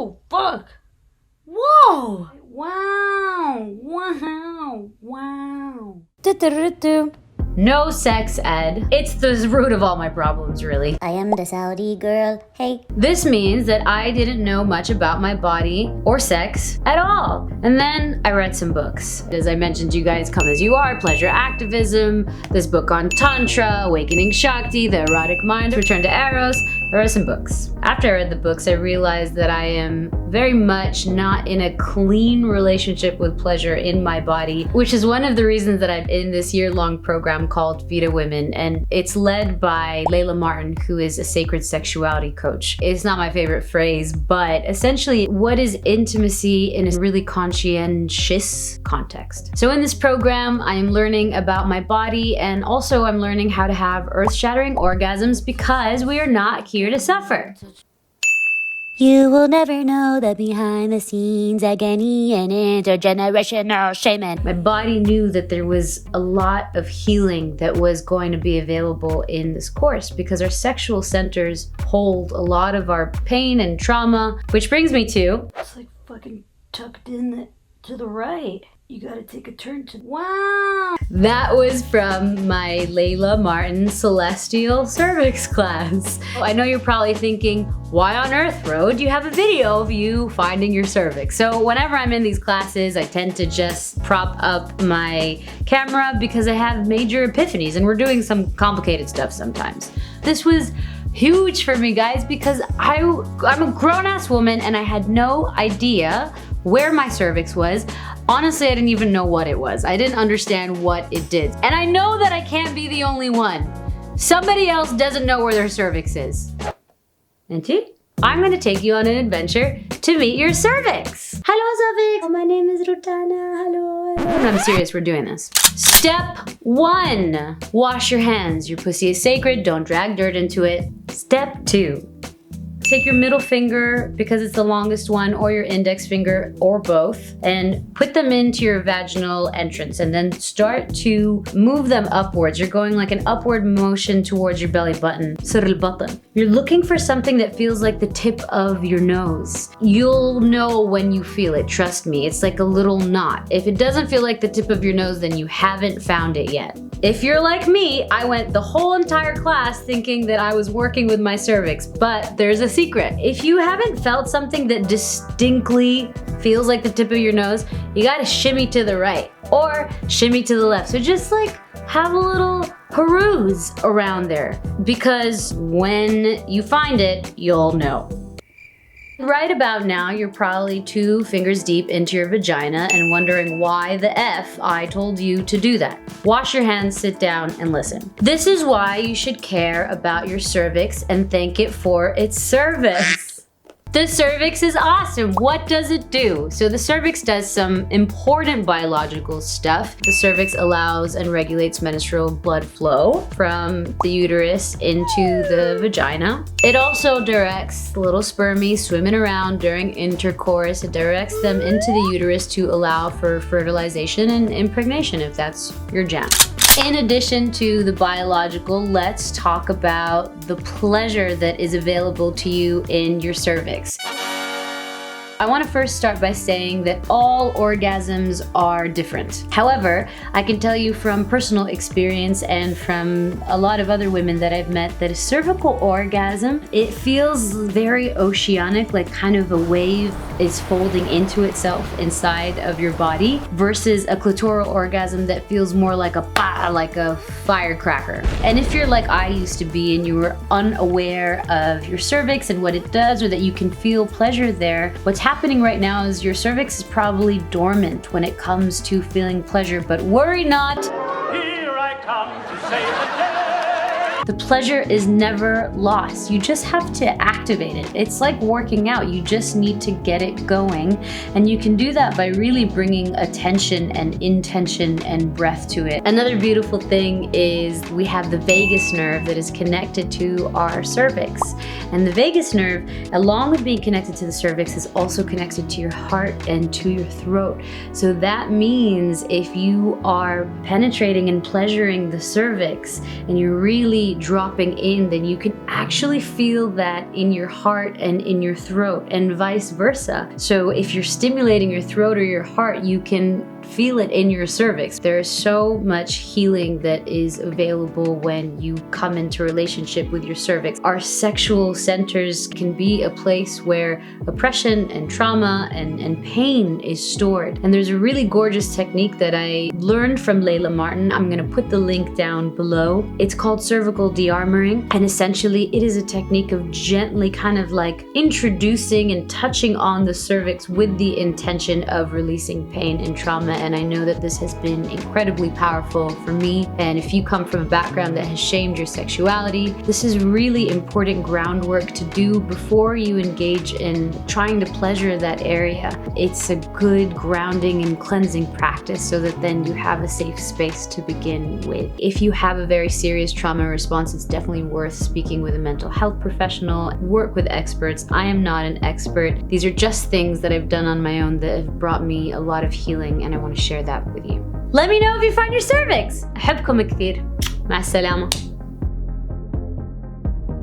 Oh, fuck. Whoa. Wow. Wow. Wow. Do-do-do-do. No sex ed. It's the root of all my problems, really. I am the Saudi girl, hey. This means that I didn't know much about my body or sex at all. And then I read some books. As I mentioned, you guys, Come As You Are, Pleasure Activism, this book on Tantra, Awakening Shakti, The Erotic Mind, Return to Eros. I read some books. After I read the books, I realized that I am very much not in a clean relationship with pleasure in my body, which is one of the reasons that I'm in this year-long program called Vita Women, and it's led by Layla Martin, who is a sacred sexuality coach. It's not my favorite phrase, but essentially, what is intimacy in a really conscientious context? So in this program, I am learning about my body, and also I'm learning how to have earth-shattering orgasms because we are not here to suffer. You will never know the behind the scenes agony and intergenerational shaman. My body knew that there was a lot of healing that was going to be available in this course because our sexual centers hold a lot of our pain and trauma, which brings me to... It's like fucking tucked in to the right. You gotta take a turn to... Wow! That was from my Layla Martin Celestial Cervix class. I know you're probably thinking, why on earth, Ro, do you have a video of you finding your cervix? So whenever I'm in these classes, I tend to just prop up my camera because I have major epiphanies and we're doing some complicated stuff sometimes. This was huge for me, guys, because I'm a grown-ass woman and I had no idea where my cervix was. Honestly, I didn't even know what it was. I didn't understand what it did. And I know that I can't be the only one. Somebody else doesn't know where their cervix is. And I'm gonna take you on an adventure to meet your cervix. Hello, cervix. Oh, my name is Rutana. Hello. I'm serious, we're doing this. Step 1, wash your hands. Your pussy is sacred, don't drag dirt into it. Step 2, take your middle finger, because it's the longest one, or your index finger, or both, and put them into your vaginal entrance, and then start to move them upwards. You're going like an upward motion towards your belly button. You're looking for something that feels like the tip of your nose. You'll know when you feel it, trust me. It's like a little knot. If it doesn't feel like the tip of your nose, then you haven't found it yet. If you're like me, I went the whole entire class thinking that I was working with my cervix, but there's a secret. If you haven't felt something that distinctly feels like the tip of your nose, you gotta shimmy to the right or shimmy to the left. So just like have a little peruse around there, because when you find it, you'll know. Right about now, you're probably 2 fingers deep into your vagina and wondering why the F I told you to do that. Wash your hands, sit down, and listen. This is why you should care about your cervix and thank it for its service. The cervix is awesome. What does it do? So the cervix does some important biological stuff. The cervix allows and regulates menstrual blood flow from the uterus into the vagina. It also directs little spermies swimming around during intercourse. It directs them into the uterus to allow for fertilization and impregnation if that's your jam. In addition to the biological, let's talk about the pleasure that is available to you in your cervix. I want to first start by saying that all orgasms are different. However, I can tell you from personal experience and from a lot of other women that I've met that a cervical orgasm, it feels very oceanic, like kind of a wave is folding into itself inside of your body, versus a clitoral orgasm that feels more like a firecracker. And if you're like I used to be and you were unaware of your cervix and what it does, or that you can feel pleasure there, what's happening right now is your cervix is probably dormant when it comes to feeling pleasure, but worry not. Here I come to save the day. The pleasure is never lost. You just have to activate it. It's like working out. You just need to get it going. And you can do that by really bringing attention and intention and breath to it. Another beautiful thing is we have the vagus nerve that is connected to our cervix. And the vagus nerve, along with being connected to the cervix, is also connected to your heart and to your throat. So that means if you are penetrating and pleasuring the cervix and you're really really dropping in, then you can actually feel that in your heart and in your throat, and vice versa. So if you're stimulating your throat or your heart, you can feel it in your cervix. There is so much healing that is available when you come into relationship with your cervix. Our sexual centers can be a place where oppression and trauma and pain is stored. And there's a really gorgeous technique that I learned from Layla Martin. I'm gonna put the link down below. It's called cervical de-armoring, and essentially it is a technique of gently kind of like introducing and touching on the cervix with the intention of releasing pain and trauma. And I know that this has been incredibly powerful for me. And if you come from a background that has shamed your sexuality, this is really important groundwork to do before you engage in trying to pleasure that area. It's a good grounding and cleansing practice so that then you have a safe space to begin with. If you have a very serious trauma response, it's definitely worth speaking with a mental health professional. Work with experts. I am not an expert. These are just things that I've done on my own that have brought me a lot of healing, and I want to share that with you. Let me know if you find your cervix. أحبكم كثير. مع السلامة.